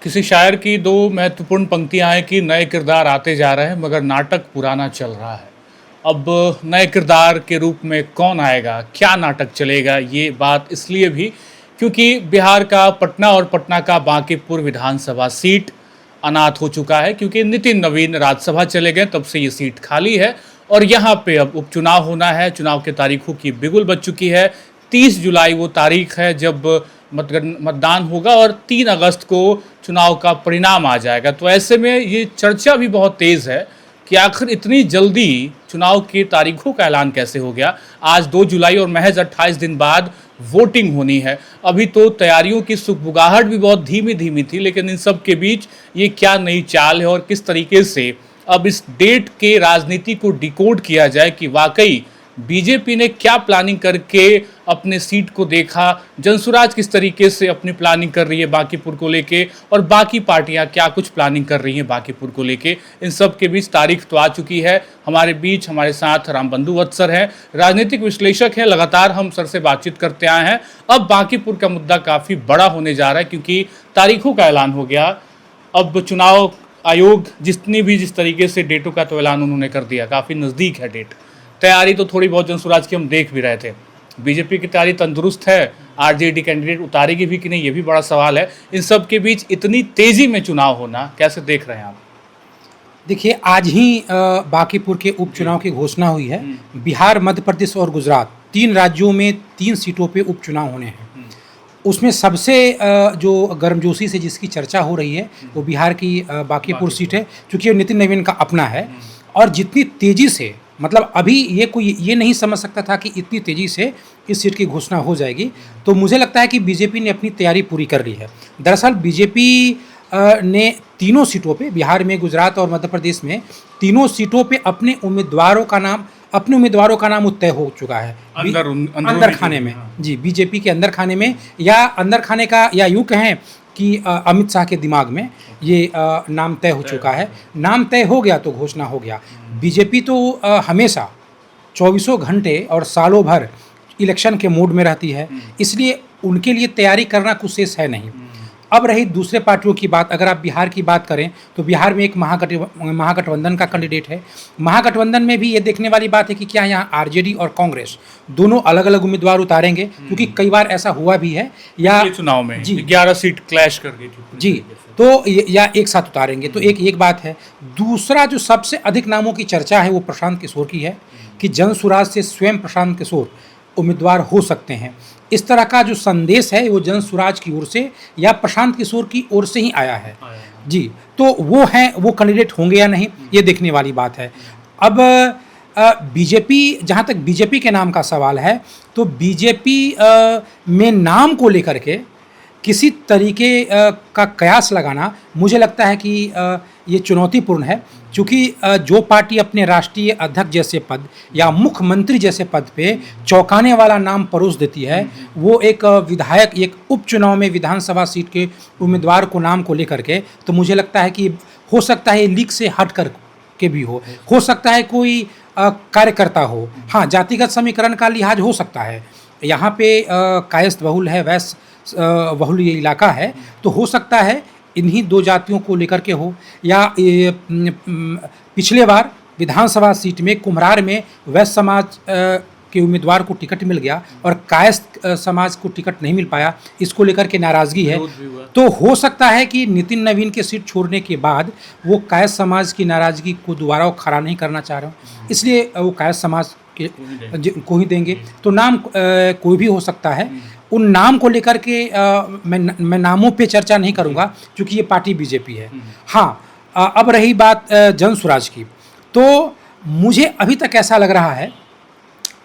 किसी शायर की दो महत्वपूर्ण पंक्तियां हैं कि नए किरदार आते जा रहे हैं मगर नाटक पुराना चल रहा है। अब नए किरदार के रूप में कौन आएगा, क्या नाटक चलेगा, ये बात इसलिए भी क्योंकि बिहार का पटना और पटना का बांकीपुर विधानसभा सीट अनाथ हो चुका है, क्योंकि नितिन नवीन राज्यसभा चले गए तब से ये सीट खाली है और यहाँ पे अब उपचुनाव होना है। चुनाव की तारीखों की बिगुल बज चुकी है। 30 जुलाई वो तारीख है जब मतदान होगा और 3 अगस्त को चुनाव का परिणाम आ जाएगा। तो ऐसे में ये चर्चा भी बहुत तेज़ है कि आखिर इतनी जल्दी चुनाव की तारीखों का ऐलान कैसे हो गया। आज 2 जुलाई और महज 28 दिन बाद वोटिंग होनी है। अभी तो तैयारियों की सुगबुगाहट भी बहुत धीमी धीमी थी, लेकिन इन सब के बीच ये क्या नई चाल है और किस तरीके से अब इस डेट के राजनीति को डिकोड किया जाए कि वाकई बीजेपी ने क्या प्लानिंग करके अपने सीट को देखा, जनसुराज किस तरीके से अपनी प्लानिंग कर रही है बांकीपुर को लेके, और बाकी पार्टियां क्या कुछ प्लानिंग कर रही हैं बांकीपुर को लेके। इन सब के बीच तारीख तो आ चुकी है। हमारे बीच हमारे साथ रामबंधु वत्स सर हैं, राजनीतिक विश्लेषक हैं, लगातार हम सर से बातचीत करते आए हैं। अब बांकीपुर का मुद्दा काफ़ी बड़ा होने जा रहा है क्योंकि तारीखों का ऐलान हो गया। अब चुनाव आयोग जिस तरीके से डेटों का तो ऐलान उन्होंने कर दिया, काफ़ी नज़दीक है डेट। तैयारी तो थोड़ी बहुत जनसुराज की हम देख भी रहे थे। बीजेपी की तैयारी तंदुरुस्त है, आरजेडी कैंडिडेट उतारेगी भी कि नहीं, ये भी बड़ा सवाल है। इन सब के बीच इतनी तेजी में चुनाव होना कैसे देख रहे हैं आप? देखिए, आज ही बांकीपुर के उपचुनाव की घोषणा हुई है। बिहार, मध्य प्रदेश और गुजरात 3 राज्यों में 3 सीटों पे उपचुनाव होने हैं। उसमें सबसे जो गर्मजोशी से जिसकी चर्चा हो रही है वो बिहार की बांकीपुर सीट है, क्योंकि वो नितिन नवीन का अपना है। और जितनी तेज़ी से, मतलब अभी ये कोई ये नहीं समझ सकता था कि इतनी तेज़ी से इस सीट की घोषणा हो जाएगी। तो मुझे लगता है कि बीजेपी ने अपनी तैयारी पूरी कर ली है। दरअसल बीजेपी ने तीनों सीटों पे, बिहार में, गुजरात और मध्य प्रदेश में, तीनों सीटों पे अपने उम्मीदवारों का नाम तय हो चुका है अंदर खाने में। जी, बीजेपी के अंदर खाने में, या अंदर खाने का, या यूँ कहें कि अमित शाह के दिमाग में ये नाम तय हो चुका है। नाम तय हो गया तो घोषणा हो गया। बीजेपी तो हमेशा 24 घंटे और सालों भर इलेक्शन के मूड में रहती है, इसलिए उनके लिए तैयारी करना कुछ शेष है नहीं। अब रही दूसरे पार्टियों की बात, अगर आप बिहार की बात करें तो बिहार में एक महागठबंधन का कैंडिडेट है। महागठबंधन में भी ये देखने वाली बात है कि क्या यहाँ आरजेडी और कांग्रेस दोनों अलग अलग उम्मीदवार उतारेंगे, क्योंकि कई बार ऐसा हुआ भी है। या चुनाव में जी 11 सीट क्लैश कर गई थी जी, तो या एक साथ उतारेंगे, तो एक बात है। दूसरा जो सबसे अधिक नामों की चर्चा है वो प्रशांत किशोर की है कि जनसुराज से स्वयं प्रशांत किशोर उम्मीदवार हो सकते हैं। इस तरह का जो संदेश है वो जनसुराज की ओर से या प्रशांत किशोर की ओर से ही आया है जी। तो वो कैंडिडेट होंगे या नहीं, ये देखने वाली बात है। अब बीजेपी, जहाँ तक बीजेपी के नाम का सवाल है, तो बीजेपी में नाम को लेकर के किसी तरीके का कयास लगाना मुझे लगता है कि ये चुनौतीपूर्ण है, क्योंकि जो पार्टी अपने राष्ट्रीय अध्यक्ष जैसे पद या मुख्यमंत्री जैसे पद पे चौंकाने वाला नाम परोस देती है, वो एक विधायक, एक उपचुनाव में विधानसभा सीट के उम्मीदवार को नाम को लेकर के, तो मुझे लगता है कि हो सकता है लीग से हट कर के भी हो सकता है कोई कार्यकर्ता हो। हाँ, जातिगत समीकरण का लिहाज हो सकता है। यहाँ पे कायस्थ बहुल है, वैश्य बहुल ये इलाका है, तो हो सकता है इन्हीं 2 जातियों को लेकर के हो। या पिछले बार विधानसभा सीट में कुम्हरार में वैश्य समाज के उम्मीदवार को टिकट मिल गया और कायस्थ समाज को टिकट नहीं मिल पाया, इसको लेकर के नाराज़गी है। तो हो सकता है कि नितिन नवीन के सीट छोड़ने के बाद वो कायस्थ समाज की नाराज़गी को दोबारा वो खड़ा नहीं करना चाह रहे हो, इसलिए वो कायस्थ समाज को ही देंगे। तो नाम कोई भी हो सकता है। उन नाम को लेकर के मैं नामों पे चर्चा नहीं करूंगा, क्योंकि ये पार्टी बीजेपी है। हाँ, अब रही बात जनसुराज की, तो मुझे अभी तक ऐसा लग रहा है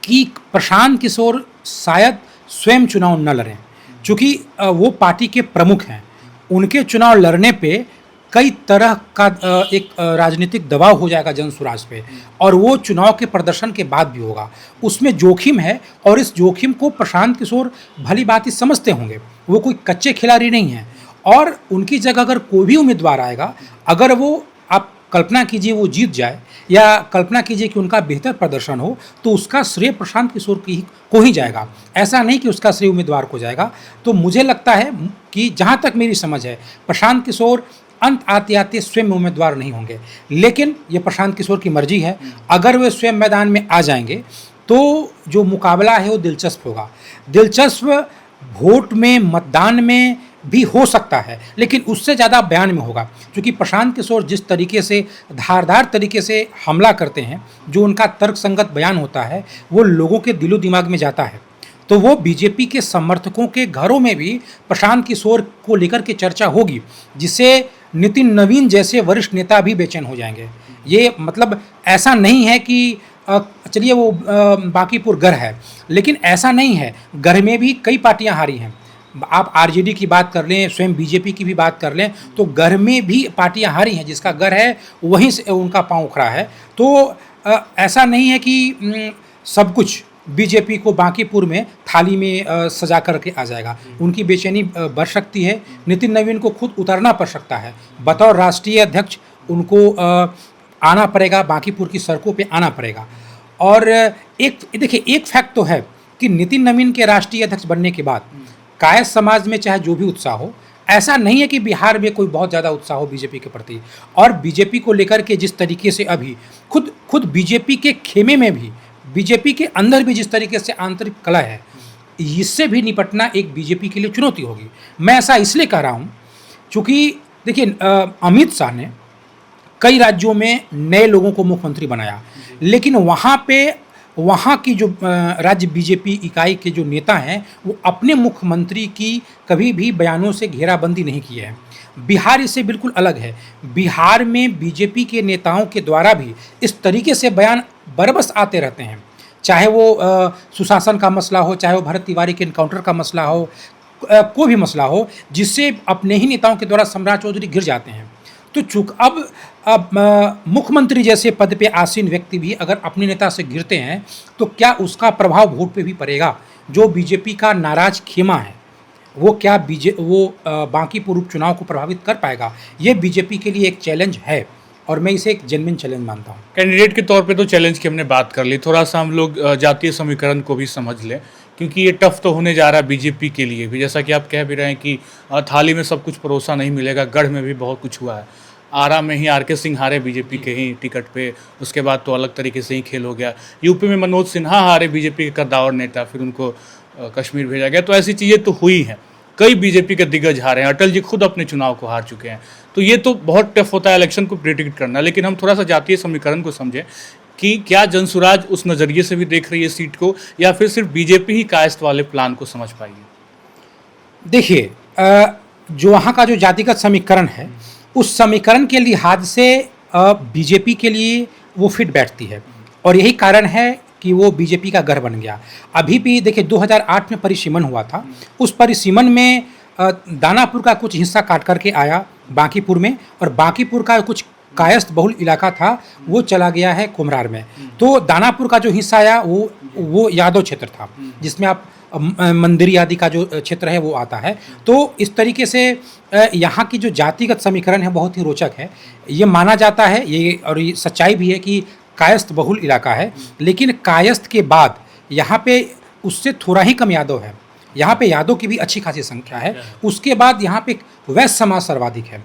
कि प्रशांत किशोर शायद स्वयं चुनाव न लड़ें, क्योंकि वो पार्टी के प्रमुख हैं। उनके चुनाव लड़ने पे कई तरह का एक राजनीतिक दबाव हो जाएगा जनसुराज पे, और वो चुनाव के प्रदर्शन के बाद भी होगा। उसमें जोखिम है, और इस जोखिम को प्रशांत किशोर भली बात ही समझते होंगे। वो कोई कच्चे खिलाड़ी नहीं हैं, और उनकी जगह अगर कोई भी उम्मीदवार आएगा, अगर वो, आप कल्पना कीजिए वो जीत जाए, या कल्पना कीजिए कि उनका बेहतर प्रदर्शन हो, तो उसका श्रेय प्रशांत किशोर को ही जाएगा। ऐसा नहीं कि उसका श्रेय उम्मीदवार को जाएगा। तो मुझे लगता है कि जहाँ तक मेरी समझ है, प्रशांत किशोर अंत आते आते स्वयं उम्मीदवार नहीं होंगे, लेकिन ये प्रशांत किशोर की मर्जी है। अगर वे स्वयं मैदान में आ जाएंगे तो जो मुकाबला है वो दिलचस्प होगा। दिलचस्प वोट में, मतदान में भी हो सकता है, लेकिन उससे ज़्यादा बयान में होगा, क्योंकि प्रशांत किशोर जिस तरीके से धारदार तरीके से हमला करते हैं, जो उनका तर्कसंगत बयान होता है, वो लोगों के दिलो दिमाग में जाता है। तो वो बीजेपी के समर्थकों के घरों में भी प्रशांत किशोर को लेकर के चर्चा होगी, जिससे नितिन नवीन जैसे वरिष्ठ नेता भी बेचैन हो जाएंगे। ये मतलब ऐसा नहीं है कि चलिए वो बांकीपुर गढ़ है, लेकिन ऐसा नहीं है, गढ़ में भी कई पार्टियां हारी हैं। आप आरजेडी की बात कर लें, स्वयं बीजेपी की भी बात कर लें, तो गढ़ में भी पार्टियां हारी हैं। जिसका गढ़ है वहीं से उनका पांव उखड़ा है। तो ऐसा नहीं है कि सब कुछ बीजेपी को बांकीपुर में थाली में सजा करके आ जाएगा। उनकी बेचैनी बढ़ सकती है। नितिन नवीन को खुद उतरना पड़ सकता है। बतौर राष्ट्रीय अध्यक्ष उनको आना पड़ेगा, बांकीपुर की सड़कों पे आना पड़ेगा। और एक देखिए, एक फैक्ट तो है कि नितिन नवीन के राष्ट्रीय अध्यक्ष बनने के बाद कायस्थ समाज में चाहे जो भी उत्साह हो, ऐसा नहीं है कि बिहार में कोई बहुत ज़्यादा उत्साह हो बीजेपी के प्रति। और बीजेपी को लेकर के जिस तरीके से अभी खुद बीजेपी के खेमे में भी, बीजेपी के अंदर भी जिस तरीके से आंतरिक कलह है, इससे भी निपटना एक बीजेपी के लिए चुनौती होगी। मैं ऐसा इसलिए कह रहा हूँ क्योंकि देखिए, अमित शाह ने कई राज्यों में नए लोगों को मुख्यमंत्री बनाया, लेकिन वहाँ की जो राज्य बीजेपी इकाई के जो नेता हैं, वो अपने मुख्यमंत्री की कभी भी बयानों से घेराबंदी नहीं किए हैं। बिहार इससे बिल्कुल अलग है। बिहार में बीजेपी के नेताओं के द्वारा भी इस तरीके से बयान बरबस आते रहते हैं, चाहे वो सुशासन का मसला हो, चाहे वो भरत तिवारी के इनकाउंटर का मसला हो, कोई भी मसला हो, जिससे अपने ही नेताओं के द्वारा सम्राट चौधरी गिर जाते हैं। तो चूँकि अब मुख्यमंत्री जैसे पद पे आसीन व्यक्ति भी अगर अपने नेता से गिरते हैं, तो क्या उसका प्रभाव वोट पे भी पड़ेगा? जो बीजेपी का नाराज खेमा है, वो क्या बांकीपुर उपचुनाव को प्रभावित कर पाएगा? ये बीजेपी के लिए एक चैलेंज है, और मैं इसे एक जेन्युइन चैलेंज मानता हूँ। कैंडिडेट के तौर पे तो चैलेंज की हमने बात कर ली, थोड़ा सा हम लोग जातीय समीकरण को भी समझ लें, क्योंकि ये टफ तो होने जा रहा है बीजेपी के लिए भी। जैसा कि आप कह भी रहे हैं कि थाली में सब कुछ परोसा नहीं मिलेगा। गढ़ में भी बहुत कुछ हुआ है, आरा में ही आर के सिंह हारे बीजेपी के ही टिकट पे, उसके बाद तो अलग तरीके से ही खेल हो गया। यूपी में मनोज सिन्हा हारे बीजेपी के कद्दावर नेता, फिर उनको कश्मीर भेजा गया। तो ऐसी चीज़ें तो हुई हैं। कई बीजेपी के दिग्गज हारे हैं, अटल जी खुद अपने चुनाव को हार चुके हैं। तो ये तो बहुत टफ होता है इलेक्शन को प्रेडिक्ट करना। लेकिन हम थोड़ा सा जातीय समीकरण को समझें कि क्या जनसुराज उस नज़रिए से भी देख रही है सीट को, या फिर सिर्फ बीजेपी ही कायस्थ वाले प्लान को समझ पाएगी? देखिए, जो वहाँ का जो जातिगत समीकरण है, उस समीकरण के लिहाज से बीजेपी के लिए वो फिट बैठती है, और यही कारण है कि वो बीजेपी का गढ़ बन गया। अभी भी देखिए, 2008 में परिसीमन हुआ था। उस परिसीमन में दानापुर का कुछ हिस्सा काट करके आया बांकीपुर में, और बांकीपुर का कुछ कायस्थ बहुल इलाका था वो चला गया है कुम्हरार में। तो दानापुर का जो हिस्सा आया वो यादव क्षेत्र था, जिसमें आप मंदिरी आदि का जो क्षेत्र है वो आता है। तो इस तरीके से यहाँ की जो जातिगत समीकरण है बहुत ही रोचक है। ये माना जाता है, ये सच्चाई भी है कि कायस्थ बहुल इलाका है, लेकिन कायस्थ के बाद यहाँ पे उससे थोड़ा ही कम यादव है। यहाँ पे यादव की भी अच्छी खासी संख्या है। उसके बाद यहाँ पे वैश्य समाज सर्वाधिक है।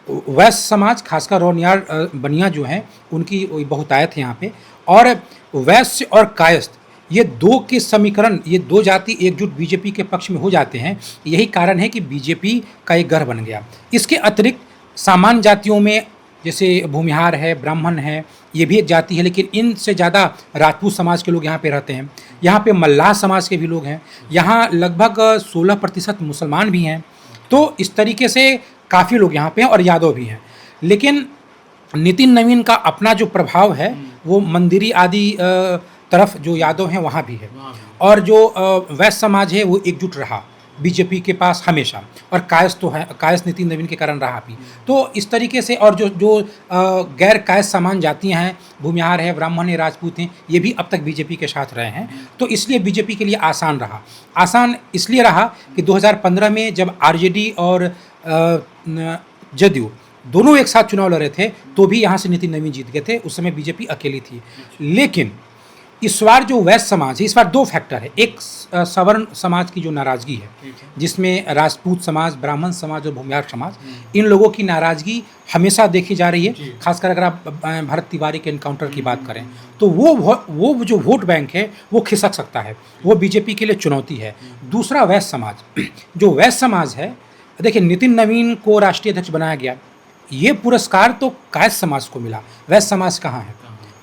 वैश्य समाज, खासकर रौनियार बनिया जो हैं, उनकी बहुतायत है यहाँ पे। और वैश्य और कायस्थ, ये दो के समीकरण, ये दो जाति एकजुट बीजेपी के पक्ष में हो जाते हैं। यही कारण है कि बीजेपी का एक गढ़ बन गया। इसके अतिरिक्त सामान्य जातियों में जैसे भूमिहार है, ब्राह्मण है, ये भी एक जाति है, लेकिन इनसे ज़्यादा राजपूत समाज के लोग यहाँ पे रहते हैं। यहाँ पे मल्लाह समाज के भी लोग हैं। यहाँ लगभग 16% मुसलमान भी हैं। तो इस तरीके से काफ़ी लोग यहाँ पे हैं, और यादव भी हैं। लेकिन नितिन नवीन का अपना जो प्रभाव है वो मंदिरी आदि तरफ जो यादव हैं वहाँ भी है, और जो वैश्य समाज है वो एकजुट रहा बीजेपी के पास हमेशा, और कायस्थ तो है, कायस्थ नितिन नवीन के कारण रहा भी। तो इस तरीके से, और जो गैर कायस्थ सामान्य जातियाँ हैं, भूमिहार है, ब्राह्मण है, राजपूत हैं, ये भी अब तक बीजेपी के साथ रहे हैं। तो इसलिए बीजेपी के लिए आसान रहा। आसान इसलिए रहा कि 2015 में जब आरजेडी और जदयू दोनों एक साथ चुनाव लड़ रहे थे, तो भी यहाँ से नितिन नवीन जीत गए थे। उस समय बीजेपी अकेली थी। लेकिन इस बार जो वैश्य समाज है, इस बार दो फैक्टर है। एक सवर्ण समाज की जो नाराज़गी है, जिसमें राजपूत समाज, ब्राह्मण समाज और भूमिहार समाज, इन लोगों की नाराज़गी हमेशा देखी जा रही है। खासकर अगर आप भरत तिवारी के एनकाउंटर की बात करें तो वो जो वोट बैंक है वो खिसक सकता है, वो बीजेपी के लिए चुनौती है। दूसरा वैश्य समाज, जो वैश्य समाज है, देखिए नितिन नवीन को राष्ट्रीय अध्यक्ष बनाया गया, ये पुरस्कार तो कायस्थ समाज को मिला। वैश्य समाज कहाँ है?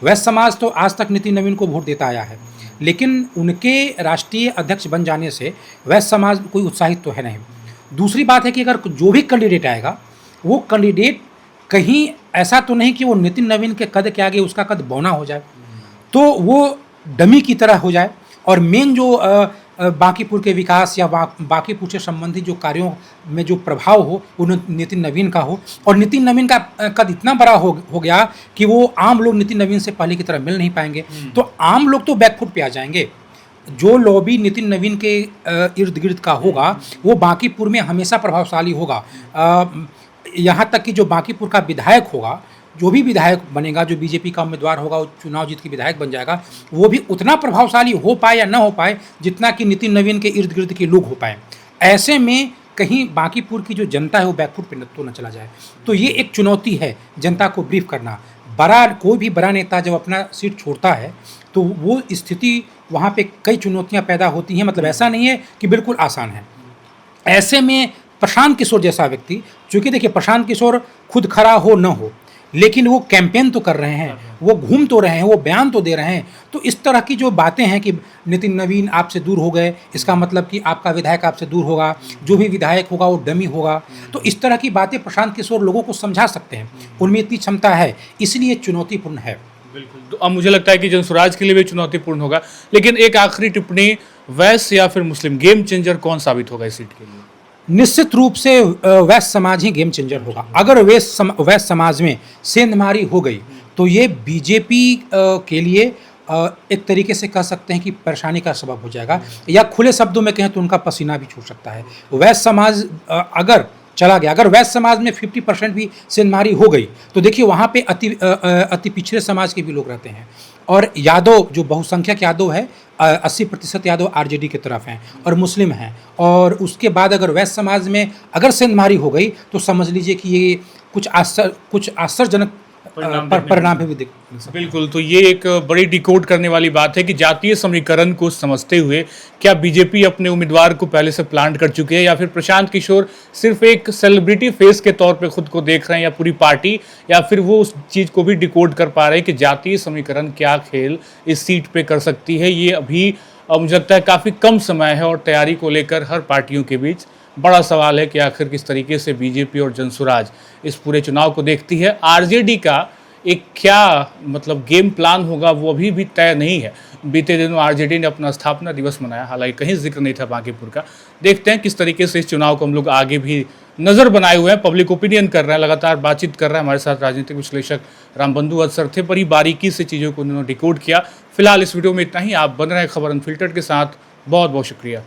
वैश्य समाज तो आज तक नितिन नवीन को वोट देता आया है, लेकिन उनके राष्ट्रीय अध्यक्ष बन जाने से वैश्य समाज कोई उत्साहित तो है नहीं। दूसरी बात है कि अगर जो भी कैंडिडेट आएगा, वो कैंडिडेट कहीं ऐसा तो नहीं कि वो नितिन नवीन के कद के आगे उसका कद बौना हो जाए, तो वो डमी की तरह हो जाए। और मेन जो बांकीपुर के विकास या बांकीपुर से संबंधित जो कार्यों में जो प्रभाव हो वो नितिन नवीन का हो। और नितिन नवीन का कद इतना बड़ा हो गया कि वो आम लोग नितिन नवीन से पहले की तरह मिल नहीं पाएंगे, तो आम लोग तो बैकफुट पे आ जाएंगे। जो लॉबी नितिन नवीन के इर्द गिर्द का होगा वो बांकीपुर में हमेशा प्रभावशाली होगा। यहाँ तक कि जो बांकीपुर का विधायक होगा, जो भी विधायक बनेगा, जो बीजेपी का उम्मीदवार होगा, वो चुनाव जीत के विधायक बन जाएगा, वो भी उतना प्रभावशाली हो पाए या ना हो पाए जितना कि नितिन नवीन के इर्द गिर्द के लोग हो पाए। ऐसे में कहीं बांकीपुर की जो जनता है वो बैकफुट पे तो न चला जाए। तो ये एक चुनौती है जनता को ब्रीफ करना। कोई भी बड़ा नेता जब अपना सीट छोड़ता है तो वो स्थिति वहाँ पे कई चुनौतियाँ पैदा होती हैं। मतलब ऐसा नहीं है कि बिल्कुल आसान है। ऐसे में प्रशांत किशोर जैसा व्यक्ति, चूँकि देखिए प्रशांत किशोर खुद खड़ा हो न हो, लेकिन वो कैंपेन तो कर रहे हैं, वो घूम तो रहे हैं, वो बयान तो दे रहे हैं। तो इस तरह की जो बातें हैं कि नितिन नवीन आपसे दूर हो गए, इसका मतलब कि आपका विधायक आपसे दूर होगा, जो भी विधायक होगा वो डमी होगा, तो इस तरह की बातें प्रशांत किशोर लोगों को समझा सकते हैं, उनमें इतनी क्षमता है, इसलिए चुनौतीपूर्ण है। बिल्कुल, तो अब मुझे लगता है कि जनसुराज के लिए भी चुनौतीपूर्ण होगा। लेकिन एक आखिरी टिप्पणी, वैश्य या फिर मुस्लिम, गेम चेंजर कौन साबित होगा इस सीट के लिए? निश्चित रूप से वैश्य समाज ही गेम चेंजर होगा। अगर वैश्य समाज में सेंधमारी हो गई तो ये बीजेपी के लिए एक तरीके से कह सकते हैं कि परेशानी का सबब हो जाएगा, या खुले शब्दों में कहें तो उनका पसीना भी छूट सकता है। वैश्य समाज अगर चला गया, अगर वैश्य समाज में 50% भी सेंधमारी हो गई तो देखिए वहाँ पे अति पिछड़े समाज के भी लोग रहते हैं। और यादव, जो बहुसंख्यक यादव है, 80% यादव आरजेडी की तरफ हैं और मुस्लिम हैं। और उसके बाद अगर वैश्य समाज में अगर सेंधमारी हो गई तो समझ लीजिए कि ये कुछ आश्चर्यजनक परिणाम भी दिख। बिल्कुल, तो ये एक बड़ी डिकोड करने वाली बात है कि जातीय समीकरण को समझते हुए क्या बीजेपी अपने उम्मीदवार को पहले से प्लान कर चुके हैं, या फिर प्रशांत किशोर सिर्फ एक सेलिब्रिटी फेस के तौर पे खुद को देख रहे हैं, या पूरी पार्टी, या फिर वो उस चीज़ को भी डिकोड कर पा रहे हैं कि जातीय समीकरण क्या खेल इस सीट पे कर सकती है। ये अभी मुझे लगता है काफ़ी कम समय है, और तैयारी को लेकर हर पार्टियों के बीच बड़ा सवाल है कि आखिर किस तरीके से बीजेपी और जनसुराज इस पूरे चुनाव को देखती है। आरजेडी का एक क्या मतलब गेम प्लान होगा वो अभी भी तय नहीं है। बीते दिनों आरजेडी ने अपना स्थापना दिवस मनाया, हालांकि कहीं जिक्र नहीं था बांकीपुर का। देखते हैं किस तरीके से इस चुनाव को हम लोग आगे भी नज़र बनाए हुए हैं, पब्लिक ओपिनियन कर रहे हैं, लगातार बातचीत कर रहे हैं। हमारे साथ राजनीतिक विश्लेषक रामबंधु अदसर थे, बड़ी बारीकी से चीज़ों को उन्होंने डिकोड किया। फिलहाल इस वीडियो में इतना ही। आप बन रहे हैं खबर अनफिल्टर्ड के साथ। बहुत बहुत शुक्रिया।